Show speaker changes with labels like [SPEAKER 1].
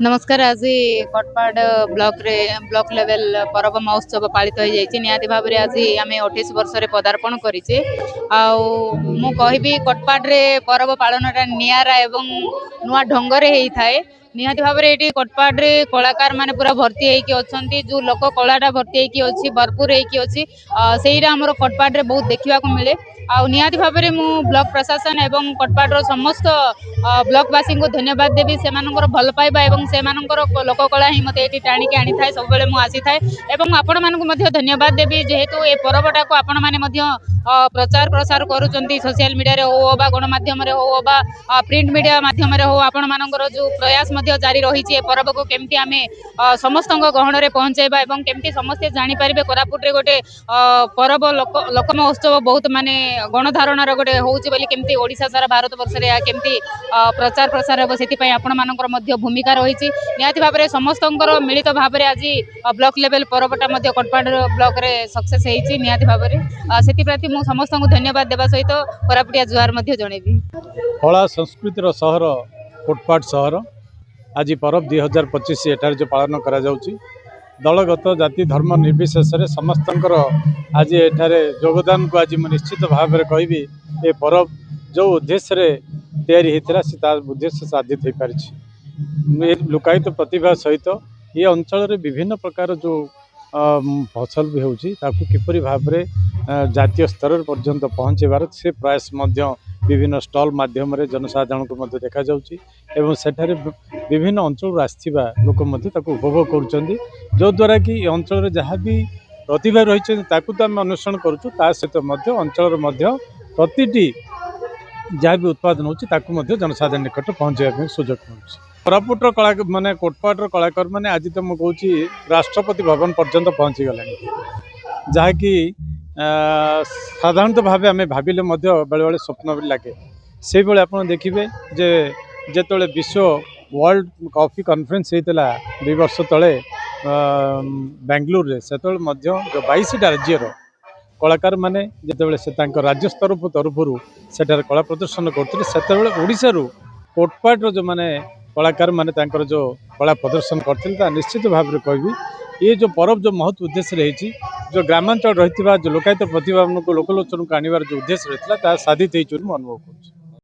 [SPEAKER 1] नमस्कार। आज कटपाड़ block level परब महोत्सव पालित हो जाइए। निहाती भाव में आज आम 28 वर्ष पदार्पण करें। कटपाड़ परब पालन निरा एवं नुआ ढंगे होता है। निहाती भाव में ये कटपाड़ कलाकार माने पूरा भर्ती होती अच्छा जो लोक कलाटा भर्ती होती भरपूर होती से कटपाड़ बहुत देखा मिले। निहाती भाव में मु ब्लॉक प्रशासन एवं कटपाड़ समस्त ब्लॉकवासी को धन्यवाद देवी से भल पाइबा एवं से लोक कला ही मत ये टाणिकी आनी था सब आसी था। आपण मानक धन्यवाद देवी जेहेतु ये पर्वटा को आपण मैंने प्रचार प्रसार करुँच सोशल मीडिया हो बा गणमाध्यम हो बा प्रिंट मीडिया माध्यम हो आपण मानकर जो प्रयास जारी रही पर्व को केमती आम समस्त गहन में पहुँचेबा एवं केमती समस्ते जानीपारे कोरापुटे गोटे पर्व लोक महोत्सव बहुत माने गणधारणार गोटे होमती ओडिशा सारा भारत वर्ष केमती प्रचार प्रसार हे से आपण मानकर भूमिका रही। निहाती भाव में समस्त मिलित भाव में आज ब्लॉक लेवल पर्वटा कटपाड़ ब्लॉक रे सक्सेस होती। निहाती भाव में से मुझे समस्त को धन्यवाद देवा सहित कोरापुटिया जुहार जनइबी।
[SPEAKER 2] कला संस्कृतिर सहर कोटपाड़ सहर आज पर्व 2025 एठार जो पालन करा जाउची दलगत जाति धर्म निर्विशेष समस्त आज एठारे योगदान को आज निश्चित भाव में कहबी ये पर्व जो उद्देश्य तैयारी होता है उद्देश्य साधित हो पारी। लुकायित प्रतिभा सहित ये अंचल विभिन्न प्रकार जो फसल भी होची ताकू किपरि भाव में जातीय स्तर पर्यंत पहुँचेबार से प्रयास विभिन्न स्टॉल माध्यम जनसाधारण को देखा जाउची एवं सेठारे विभिन्न अंचल आसथिबा लोक उपभोग करुचंदी जो द्वारा कि अंचल जहाँ भी प्रतिभा रही तो आम अन्वेषण करुचु ता सहित अंचल प्रतिटी जहाँ भी उत्पादन होती जनसाधारण निकट पहुँचा सुजोग मिलूँ। कोरापुटर कला माने कोटपाड़ कलाकार माने आज तो मुझे कहूँ राष्ट्रपति भवन पर्यंत पहुँची गला जहाँकि साधारणतः भाव आम भाविले बेले बेले स्वप्न भी लगे से भाई आप देखिए जे जेतोले विश्व वर्ल्ड कॉफी कॉन्फ्रेंस होता 2 वर्ष तले बेंगलुरु से जो 22टा राज्यर कलाकार माने जितेबाला से राज्य स्तर तरफ सेठार कला प्रदर्शन करते से ओडिशा कोटपाड़ जो माने कलाकार माने जो कला प्रदर्शन करते निश्चित भाव में कहबी ये जो पर्व जो महत्व उद्देश्य रही जो ग्रामांचल रही जो लोकायत प्रतिभा को लोकलोचन को आनबार जो उद्देश्य रही साधित हो अनुभव कर।